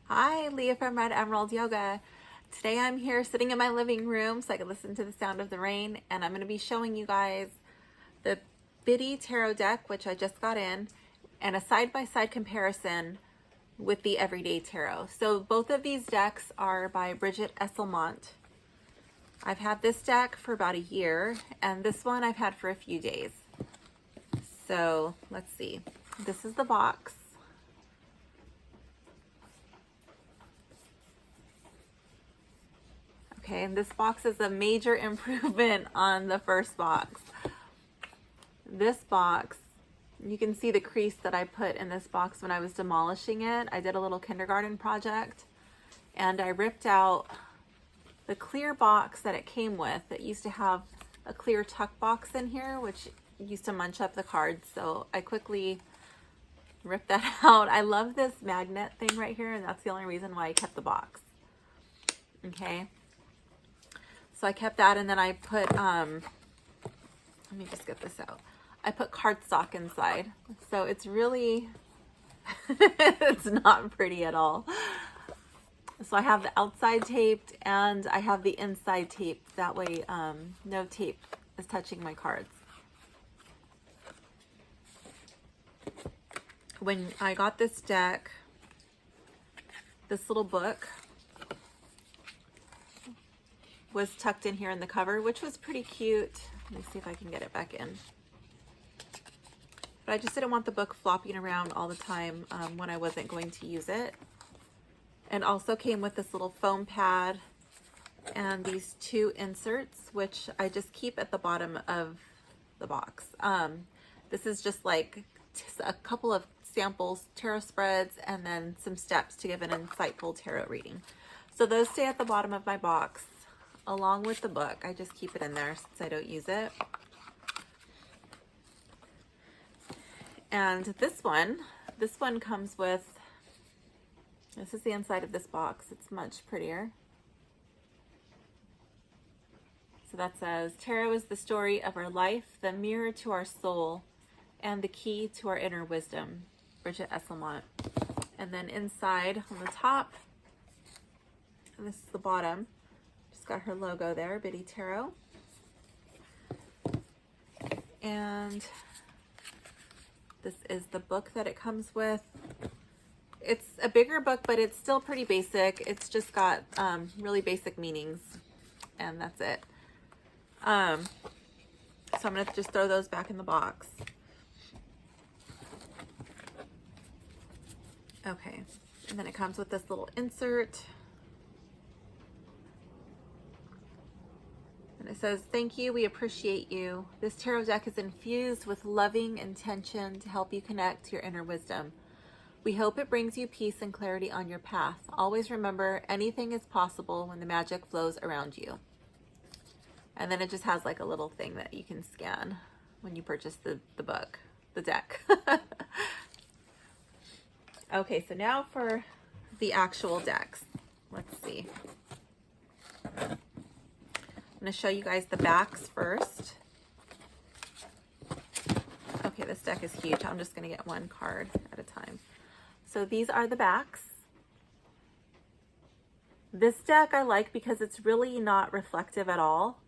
Hi, Leah from Red Emerald Yoga. Today I'm here sitting in my living room so I can listen to the sound of the rain, and I'm going to be showing you guys the Biddy Tarot deck, which I just got in, and a side-by-side comparison with the Everyday Tarot. So both of these decks are by Brigit Esselmont. I've had this deck for about a year, and this one I've had for a few days. So let's see. This is the box. Okay, and this box is a major improvement on the first box. This box, you can see the crease that I put in this box when I was demolishing it. I did a little kindergarten project, and I ripped out the clear box that it came with. It used to have a clear tuck box in here, which used to munch up the cards, so I quickly ripped that out. I love this magnet thing right here, and that's the only reason why I kept the box. Okay. So I kept that, and then I put, let me just get this out. I put cardstock inside. So it's really, it's not pretty at all. So I have the outside taped and I have the inside taped. That way no tape is touching my cards. When I got this deck, this little book was tucked in here in the cover, which was pretty cute. Let me see if I can get it back in. But I just didn't want the book flopping around all the time when I wasn't going to use it. And also came with this little foam pad and these two inserts, which I just keep at the bottom of the box. This is just like a couple of samples, tarot spreads, and then some steps to give an insightful tarot reading. So those stay at the bottom of my box, along with the book. I just keep it in there since I don't use it. And this one comes with, this is the inside of this box. It's much prettier. So that says, Tarot is the story of our life, the mirror to our soul, and the key to our inner wisdom. Brigit Esselmont. And then inside on the top, and this is the bottom, got her logo there, Biddy Tarot. And this is the book that it comes with. It's a bigger book, but it's still pretty basic. It's just got really basic meanings, and that's it. So I'm gonna just throw those back in the box. Okay, and then it comes with this little insert. And it says, thank you, we appreciate you. This tarot deck is infused with loving intention to help you connect to your inner wisdom. We hope it brings you peace and clarity on your path. Always remember, anything is possible when the magic flows around you. And then it just has like a little thing that you can scan when you purchase the book, the deck. Okay, so now for the actual decks. Let's see. I'm going to show you guys the backs first. Okay, this deck is huge. I'm just going to get one card at a time. So these are the backs. This deck I like because it's really not reflective at all.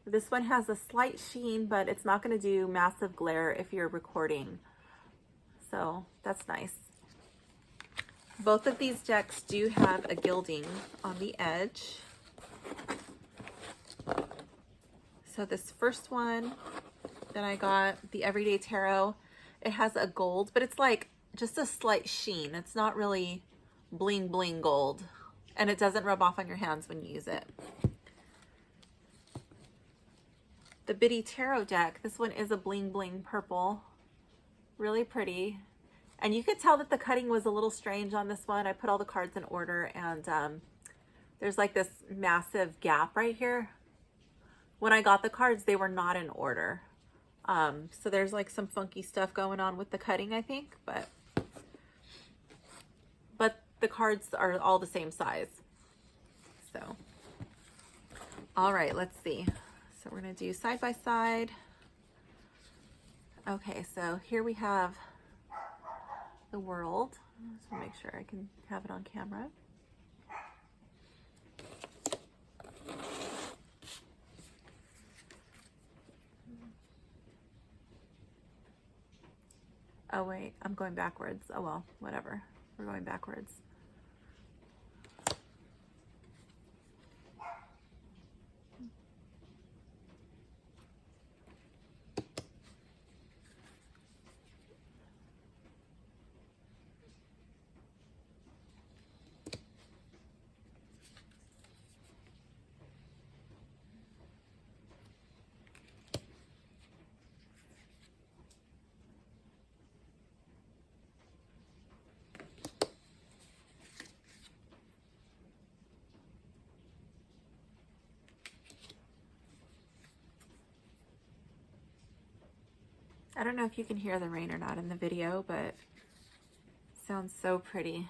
This one has a slight sheen, but it's not going to do massive glare if you're recording. So that's nice. Both of these decks do have a gilding on the edge. So this first one that I got, the Everyday Tarot, it has a gold, but it's like just a slight sheen. It's not really bling bling gold, and it doesn't rub off on your hands when you use it. The Biddy Tarot deck, this one is a bling bling purple, really pretty. And you could tell that the cutting was a little strange on this one. I put all the cards in order, and there's like this massive gap right here. When I got the cards, they were not in order. So there's like some funky stuff going on with the cutting, I think, but the cards are all the same size. So, all right, let's see. So we're gonna do side by side. Okay, so here we have the world. Just make sure I can have it on camera. Oh wait, I'm going backwards. Oh well, whatever. We're going backwards. I don't know if you can hear the rain or not in the video, but it sounds so pretty.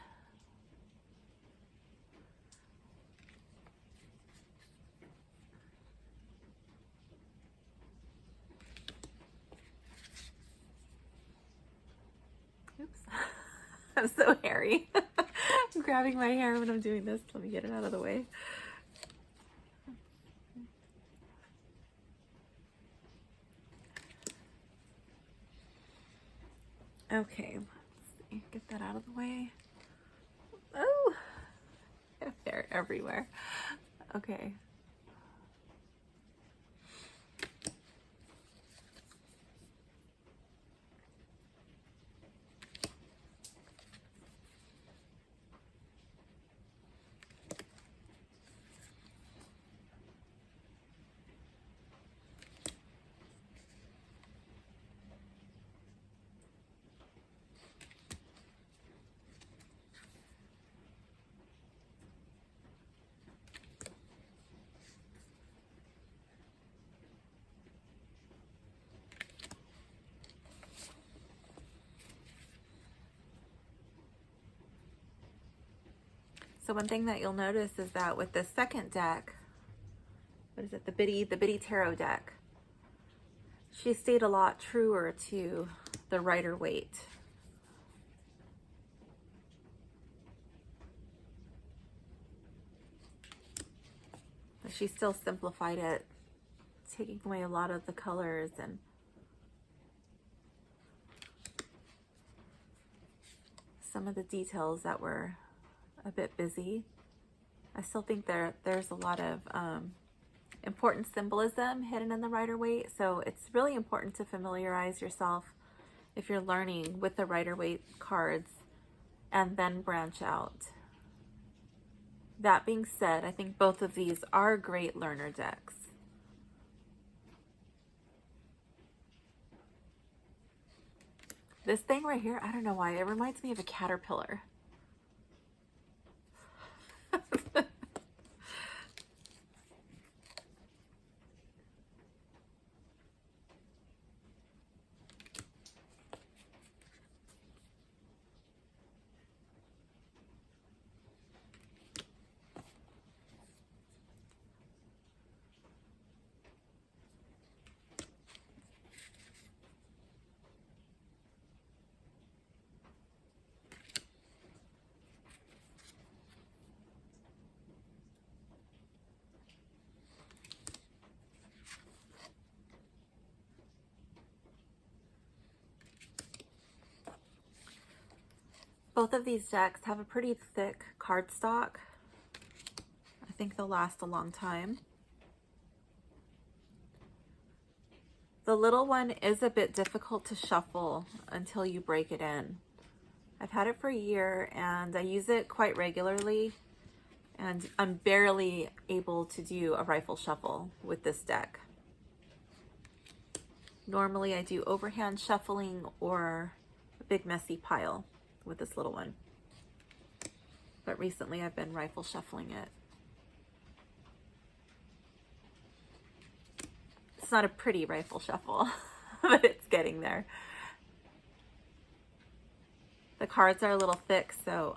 Oops. I'm so hairy. I'm grabbing my hair when I'm doing this. Let me get it out of the way. Okay, let's see. Get that out of the way. Oh, they're everywhere. Okay. So one thing that you'll notice is that with the second deck, what is it, the Biddy Tarot deck, she stayed a lot truer to the Rider-Waite. But she still simplified it, taking away a lot of the colors and some of the details that were a bit busy. I still think there's a lot of important symbolism hidden in the Rider-Waite, so it's really important to familiarize yourself if you're learning with the Rider-Waite cards and then branch out. That being said, I think both of these are great learner decks. This thing right here, I don't know why, it reminds me of a caterpillar. Both of these decks have a pretty thick cardstock. I think they'll last a long time. The little one is a bit difficult to shuffle until you break it in. I've had it for a year and I use it quite regularly, and I'm barely able to do a rifle shuffle with this deck. Normally I do overhand shuffling or a big messy pile with this little one. But recently I've been rifle shuffling it. It's not a pretty rifle shuffle, but it's getting there. The cards are a little thick, so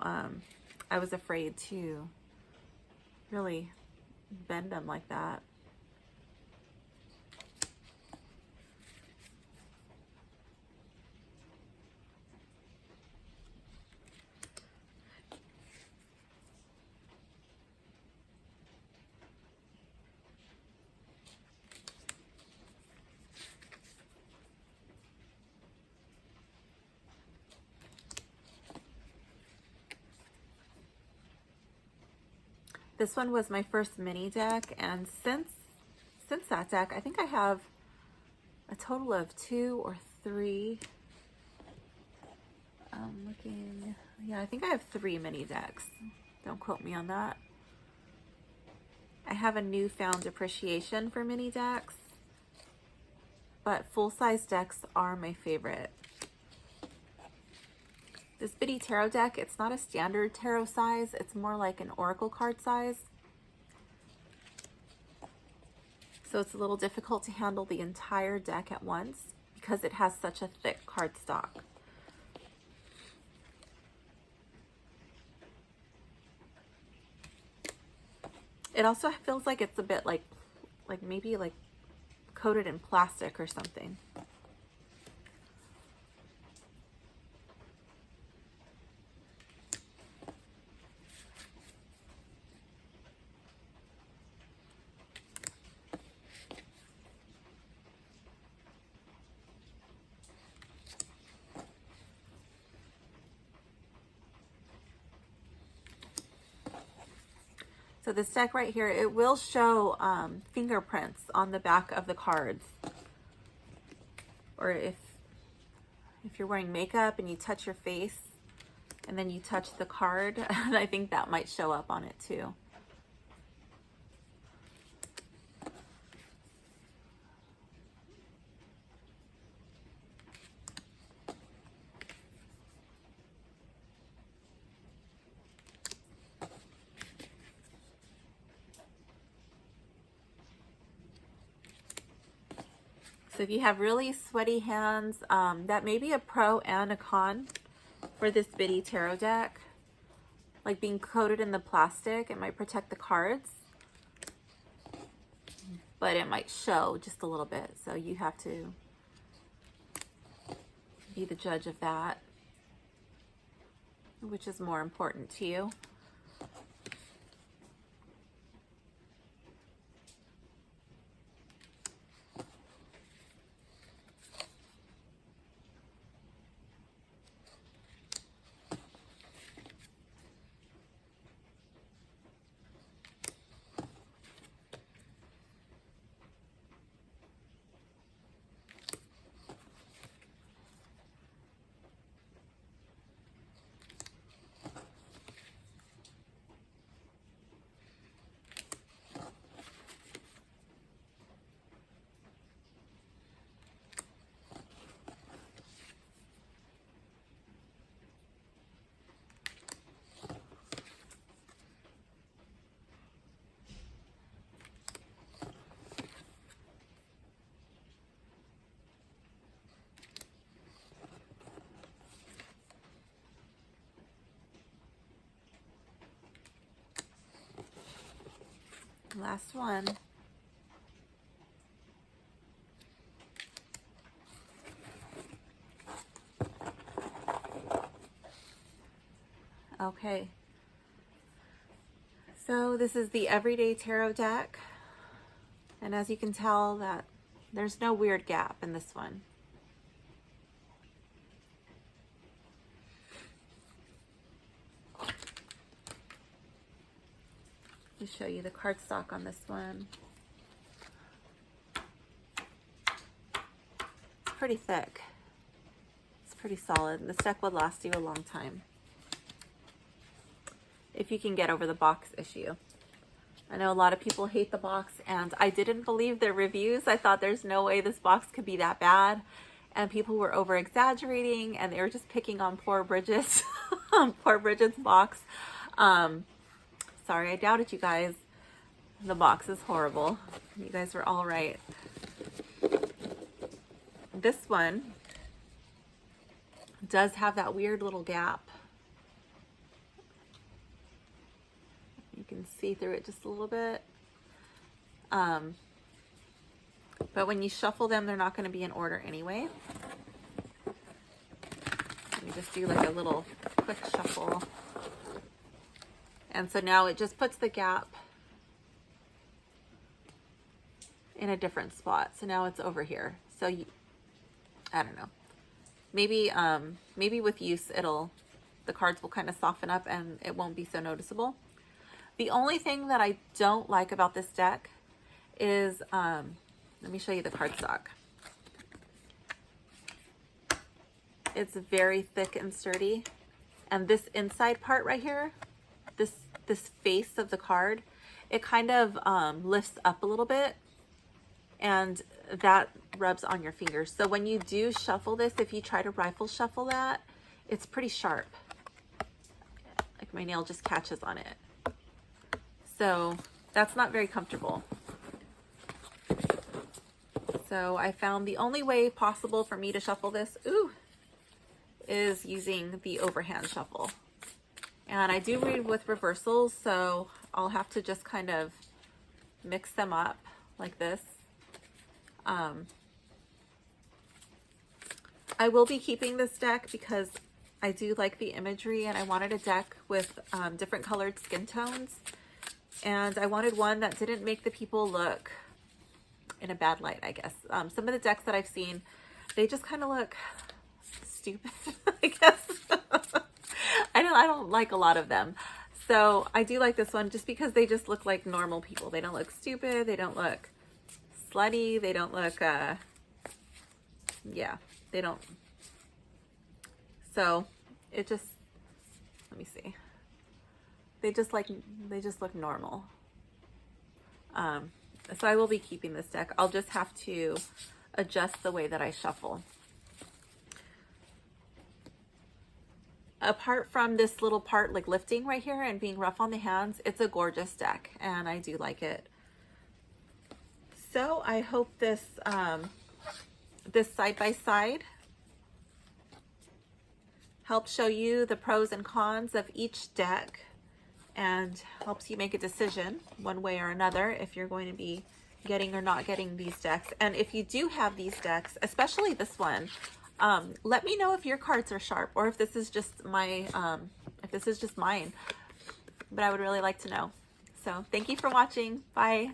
I was afraid to really bend them like that. This one was my first mini deck, and since that deck, I think I have a total of 2 or 3. Looking, yeah, I think I have 3 mini decks. Don't quote me on that. I have a newfound appreciation for mini decks, but full-size decks are my favorite. This Biddy tarot deck, it's not a standard tarot size, it's more like an oracle card size. So it's a little difficult to handle the entire deck at once because it has such a thick cardstock. It also feels like it's a bit like maybe like coated in plastic or something. So this deck right here, it will show fingerprints on the back of the cards. Or if you're wearing makeup and you touch your face and then you touch the card, I think that might show up on it too. So if you have really sweaty hands, that may be a pro and a con for this Biddy tarot deck. Like being coated in the plastic, it might protect the cards, but it might show just a little bit. So you have to be the judge of that, which is more important to you. Last one. Okay. So this is the Everyday Tarot deck. And as you can tell, that there's no weird gap in this one. Let me show you the cardstock on this one. It's pretty thick. It's pretty solid. This deck would last you a long time if you can get over the box issue. I know a lot of people hate the box, and I didn't believe their reviews. I thought there's no way this box could be that bad, and people were over exaggerating, and they were just picking on poor Brigit's poor Brigit's box. Sorry, I doubted you guys. The box is horrible. You guys were all right. This one does have that weird little gap. You can see through it just a little bit. But when you shuffle them, they're not going to be in order anyway. Let me just do like a little quick shuffle. And so now it just puts the gap in a different spot. So now it's over here. So I don't know. Maybe maybe with use the cards will kind of soften up and it won't be so noticeable. The only thing that I don't like about this deck is, let me show you the cardstock. It's very thick and sturdy. And this inside part right here, this face of the card, it kind of lifts up a little bit, and that rubs on your fingers. So when you do shuffle this, if you try to rifle shuffle that, it's pretty sharp. Like my nail just catches on it. So that's not very comfortable. So I found the only way possible for me to shuffle this, is using the overhand shuffle. And I do read with reversals, so I'll have to just kind of mix them up like this. I will be keeping this deck because I do like the imagery, and I wanted a deck with different colored skin tones. And I wanted one that didn't make the people look in a bad light, I guess. Some of the decks that I've seen, they just kind of look stupid, I guess. I don't like a lot of them. So I do like this one just because they just look like normal people. They don't look stupid. They don't look slutty. They don't look, yeah, they don't. So it just, let me see. They just look normal. So I will be keeping this deck. I'll just have to adjust the way that I shuffle. Apart from this little part like lifting right here and being rough on the hands, it's a gorgeous deck and I do like it. So I hope this this side-by-side helps show you the pros and cons of each deck and helps you make a decision one way or another if you're going to be getting or not getting these decks. And if you do have these decks, especially this one, let me know if your cards are sharp or if this is just my if this is just mine, but I would really like to know. So thank you for watching. Bye.